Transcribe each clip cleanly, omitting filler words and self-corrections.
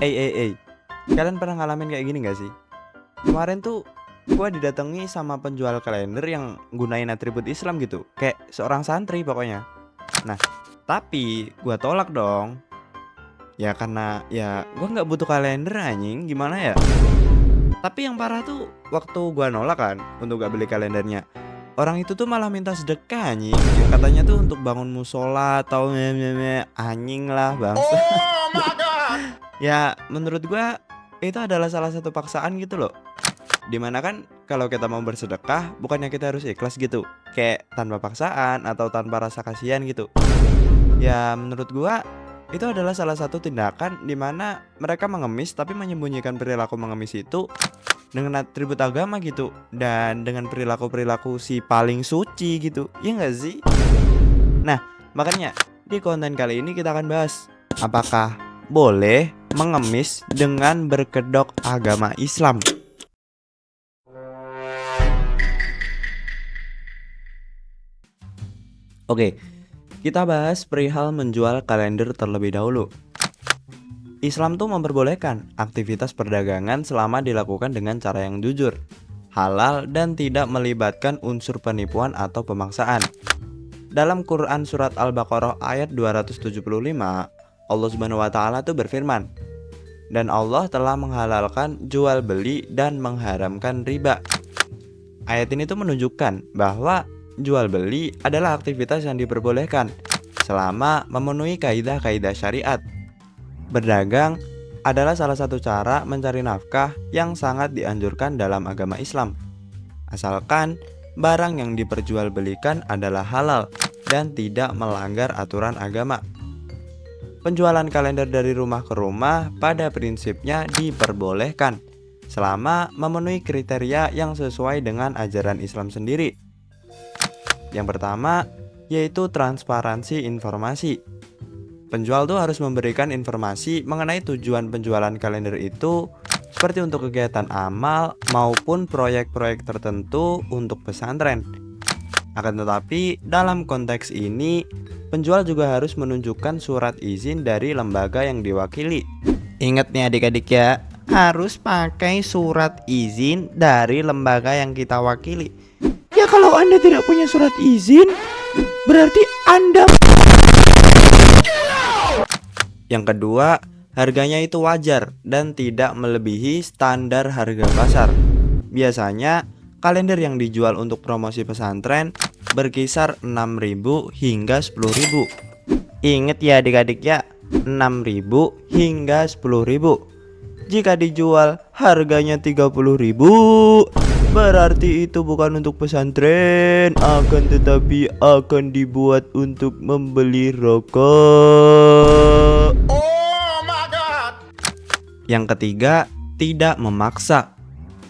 Eh. Kalian pernah ngalamin kayak gini gak sih? Kemarin tuh gua didatangi sama penjual kalender yang gunain atribut Islam gitu. Kayak seorang santri pokoknya. Nah, tapi gua tolak dong. Ya karena ya gua nggak butuh kalender anjing, gimana ya? Tapi yang parah tuh waktu gua nolak kan untuk gak beli kalendernya. Orang itu tuh malah minta sedekah anjing. Yang katanya tuh untuk bangun musola atau anjing lah bangsa. Oh my god. Ya menurut gua itu adalah salah satu paksaan gitu loh. Dimana kan kalau kita mau bersedekah bukannya kita harus ikhlas gitu, kayak tanpa paksaan atau tanpa rasa kasihan gitu. Ya menurut gua itu adalah salah satu tindakan dimana mereka mengemis tapi menyembunyikan perilaku mengemis itu dengan atribut agama gitu, dan dengan perilaku-perilaku si paling suci gitu. Ya nggak sih? Nah, makanya di konten kali ini kita akan bahas apakah boleh mengemis dengan berkedok agama Islam. Oke, kita bahas perihal menjual kalender terlebih dahulu. Islam tuh memperbolehkan aktivitas perdagangan selama dilakukan dengan cara yang jujur, halal dan tidak melibatkan unsur penipuan atau pemaksaan. Dalam Quran surat Al-Baqarah ayat 275, Allah Subhanahu wa taala tuh berfirman, "Dan Allah telah menghalalkan jual beli dan mengharamkan riba." Ayat ini tuh menunjukkan bahwa jual beli adalah aktivitas yang diperbolehkan selama memenuhi kaidah-kaidah syariat. Berdagang adalah salah satu cara mencari nafkah yang sangat dianjurkan dalam agama Islam, asalkan barang yang diperjualbelikan adalah halal dan tidak melanggar aturan agama. Penjualan kalender dari rumah ke rumah pada prinsipnya diperbolehkan selama memenuhi kriteria yang sesuai dengan ajaran Islam sendiri. Yang pertama yaitu transparansi informasi. Penjual tuh harus memberikan informasi mengenai tujuan penjualan kalender itu, seperti untuk kegiatan amal maupun proyek-proyek tertentu untuk pesantren. Akan tetapi dalam konteks ini, penjual juga harus menunjukkan surat izin dari lembaga yang diwakili. Ingat nih adik-adik ya, harus pakai surat izin dari lembaga yang kita wakili. Ya kalau Anda tidak punya surat izin, berarti Anda... Yang kedua, harganya itu wajar dan tidak melebihi standar harga pasar. Biasanya, kalender yang dijual untuk promosi pesantren berkisar 6.000 hingga 10.000. Ingat ya adik-adik ya, 6.000 hingga 10.000. Jika dijual harganya 30.000, berarti itu bukan untuk pesantren, akan tetapi akan dibuat untuk membeli rokok. Oh my god. Yang ketiga, tidak memaksa.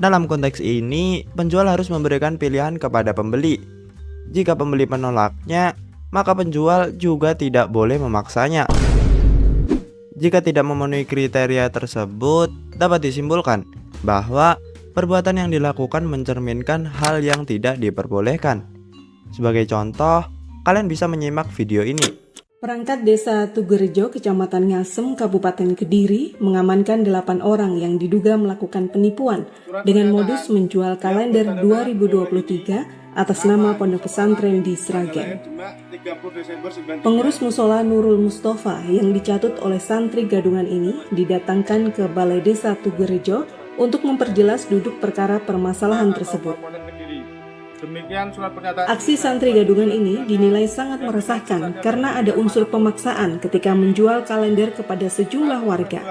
Dalam konteks ini, penjual harus memberikan pilihan kepada pembeli. Jika pembeli menolaknya, maka penjual juga tidak boleh memaksanya. Jika tidak memenuhi kriteria tersebut, dapat disimpulkan bahwa perbuatan yang dilakukan mencerminkan hal yang tidak diperbolehkan. Sebagai contoh, kalian bisa menyimak video ini. Perangkat Desa Tugerejo, Kecamatan Ngasem, Kabupaten Kediri, mengamankan 8 orang yang diduga melakukan penipuan dengan modus menjual kalender 2023 atas nama Pondok Pesantren di Sragen. Pengurus musola Nurul Mustafa yang dicatut oleh santri gadungan ini didatangkan ke Balai Desa Tugerejo untuk memperjelas duduk perkara permasalahan tersebut. Demikian surat pernyataan. Aksi santri gadungan ini dinilai sangat meresahkan karena ada unsur pemaksaan ketika menjual kalender kepada sejumlah warga.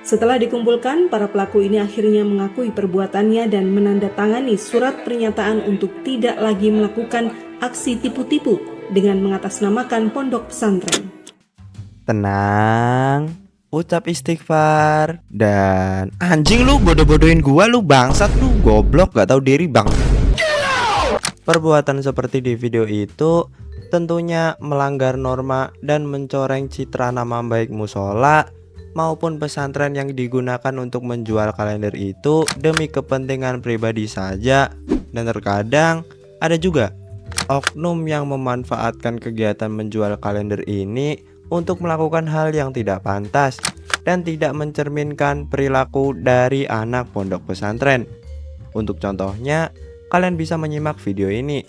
Setelah dikumpulkan, para pelaku ini akhirnya mengakui perbuatannya dan menandatangani surat pernyataan untuk tidak lagi melakukan aksi tipu-tipu dengan mengatasnamakan pondok pesantren. Tenang, ucap istighfar. Dan anjing lu bodoh-bodohin gua, lu bangsat, lu goblok gak tahu diri bang. Perbuatan seperti di video itu tentunya melanggar norma dan mencoreng citra nama baik musola maupun pesantren yang digunakan untuk menjual kalender itu demi kepentingan pribadi saja. Dan terkadang ada juga oknum yang memanfaatkan kegiatan menjual kalender ini untuk melakukan hal yang tidak pantas dan tidak mencerminkan perilaku dari anak pondok pesantren. Untuk contohnya, kalian bisa menyimak video ini.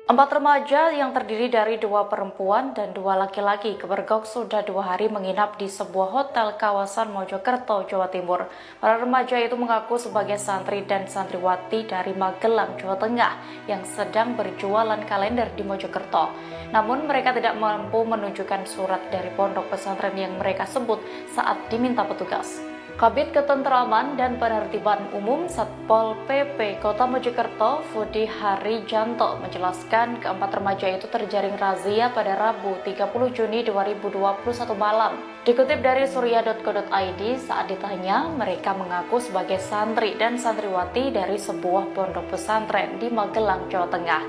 4 remaja yang terdiri dari 2 perempuan dan 2 laki-laki kepergok sudah 2 hari menginap di sebuah hotel kawasan Mojokerto, Jawa Timur. Para remaja itu mengaku sebagai santri dan santriwati dari Magelang, Jawa Tengah yang sedang berjualan kalender di Mojokerto. Namun mereka tidak mampu menunjukkan surat dari pondok pesantren yang mereka sebut saat diminta petugas. Kabid Ketentraman dan Penertiban Umum Satpol PP Kota Mojokerto, Fudi Harijanto, menjelaskan keempat remaja itu terjaring razia pada Rabu 30 Juni 2021 malam. Dikutip dari surya.co.id, saat ditanya, mereka mengaku sebagai santri dan santriwati dari sebuah pondok pesantren di Magelang, Jawa Tengah.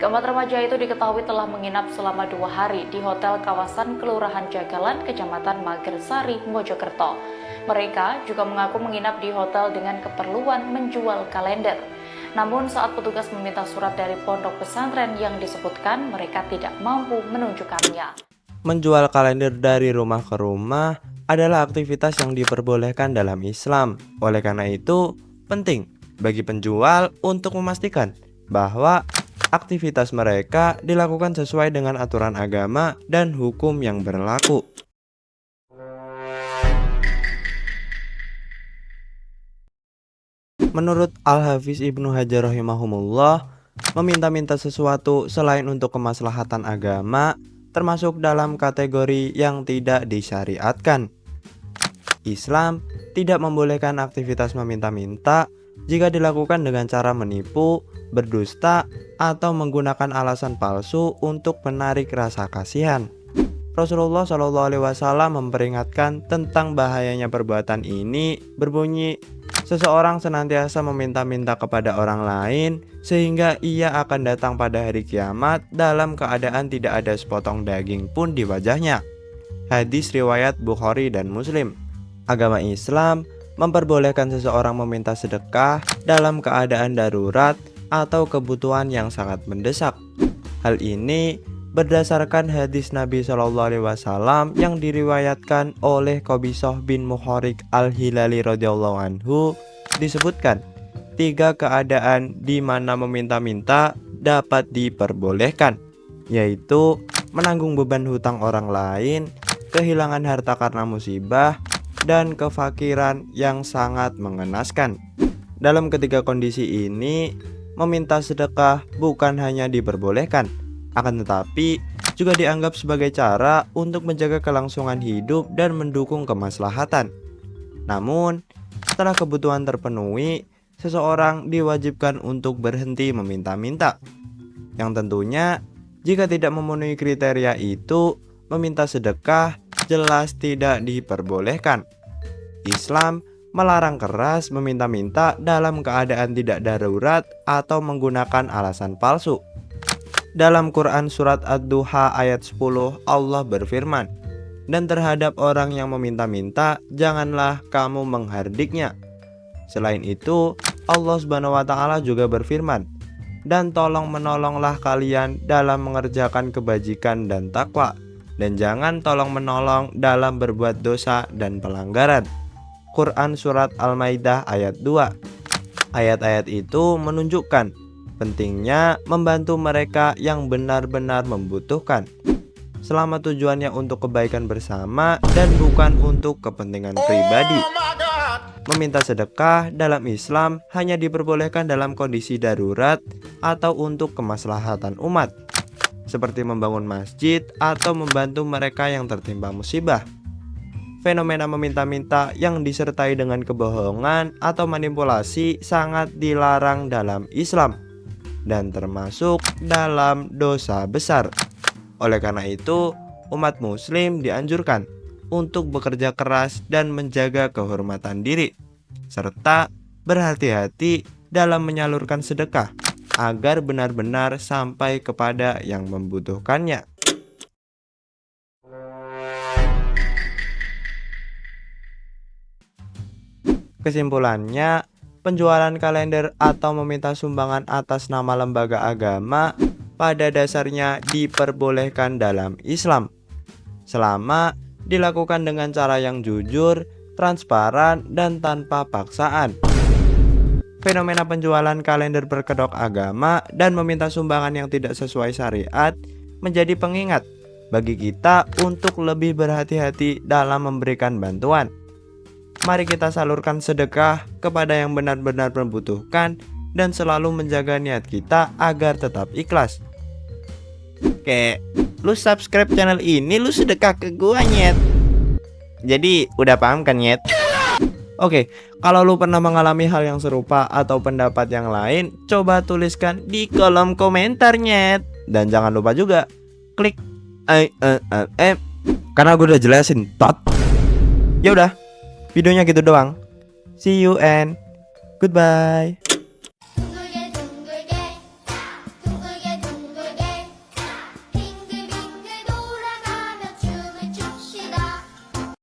Keempat remaja itu diketahui telah menginap selama 2 hari di hotel kawasan Kelurahan Jagalan, Kecamatan Magersari, Mojokerto. Mereka juga mengaku menginap di hotel dengan keperluan menjual kalender. Namun saat petugas meminta surat dari pondok pesantren yang disebutkan, mereka tidak mampu menunjukkannya. Menjual kalender dari rumah ke rumah adalah aktivitas yang diperbolehkan dalam Islam. Oleh karena itu, penting bagi penjual untuk memastikan bahwa aktivitas mereka dilakukan sesuai dengan aturan agama dan hukum yang berlaku. Menurut Al-Hafiz Ibnu Hajar rahimahumullah, meminta-minta sesuatu selain untuk kemaslahatan agama termasuk dalam kategori yang tidak disyariatkan. Islam tidak membolehkan aktivitas meminta-minta jika dilakukan dengan cara menipu, berdusta, atau menggunakan alasan palsu untuk menarik rasa kasihan. Rasulullah SAW memperingatkan tentang bahayanya perbuatan ini, berbunyi, seseorang senantiasa meminta-minta kepada orang lain sehingga ia akan datang pada hari kiamat dalam keadaan tidak ada sepotong daging pun di wajahnya. Hadis riwayat Bukhari dan Muslim. Agama Islam memperbolehkan seseorang meminta sedekah dalam keadaan darurat atau kebutuhan yang sangat mendesak. Hal ini berdasarkan hadis Nabi SAW yang diriwayatkan oleh Qabisah bin Muharrik Al-Hilali radhiyallahu anhu, disebutkan 3 keadaan di mana meminta-minta dapat diperbolehkan, yaitu menanggung beban hutang orang lain, kehilangan harta karena musibah, dan kefakiran yang sangat mengenaskan. Dalam ketiga kondisi ini, meminta sedekah bukan hanya diperbolehkan, akan tetapi juga dianggap sebagai cara untuk menjaga kelangsungan hidup dan mendukung kemaslahatan. Namun, setelah kebutuhan terpenuhi, seseorang diwajibkan untuk berhenti meminta-minta. Yang tentunya, jika tidak memenuhi kriteria itu, meminta sedekah jelas tidak diperbolehkan. Islam melarang keras meminta-minta dalam keadaan tidak darurat atau menggunakan alasan palsu. Dalam Quran Surat Ad-Duha ayat 10, Allah berfirman, "Dan terhadap orang yang meminta-minta, janganlah kamu menghardiknya." Selain itu, Allah Subhanahu wa Ta'ala juga berfirman, "Dan tolong menolonglah kalian dalam mengerjakan kebajikan dan takwa, dan jangan tolong menolong dalam berbuat dosa dan pelanggaran." Quran Surat Al-Maidah ayat 2. Ayat-ayat itu menunjukkan pentingnya membantu mereka yang benar-benar membutuhkan, selama tujuannya untuk kebaikan bersama dan bukan untuk kepentingan pribadi. Meminta sedekah dalam Islam hanya diperbolehkan dalam kondisi darurat atau untuk kemaslahatan umat, seperti membangun masjid atau membantu mereka yang tertimpa musibah. Fenomena meminta-minta yang disertai dengan kebohongan atau manipulasi sangat dilarang dalam Islam dan termasuk dalam dosa besar. Oleh karena itu, umat muslim dianjurkan untuk bekerja keras dan menjaga kehormatan diri, serta berhati-hati dalam menyalurkan sedekah agar benar-benar sampai kepada yang membutuhkannya. Kesimpulannya, penjualan kalender atau meminta sumbangan atas nama lembaga agama pada dasarnya diperbolehkan dalam Islam. selama dilakukan dengan cara yang jujur, transparan, dan tanpa paksaan. Fenomena penjualan kalender berkedok agama dan meminta sumbangan yang tidak sesuai syariat menjadi pengingat bagi kita untuk lebih berhati-hati dalam memberikan bantuan. Mari kita salurkan sedekah kepada yang benar-benar membutuhkan dan selalu menjaga niat kita agar tetap ikhlas. Kayak lu subscribe channel ini, lu sedekah ke gua, Nyet. Jadi udah paham kan, Nyet? Oke, kalau lu pernah mengalami hal yang serupa atau pendapat yang lain, coba tuliskan di kolom komentar, Nyet. Dan jangan lupa juga klik karena gue udah jelasin, tot. Ya udah, videonya gitu doang. See you and goodbye.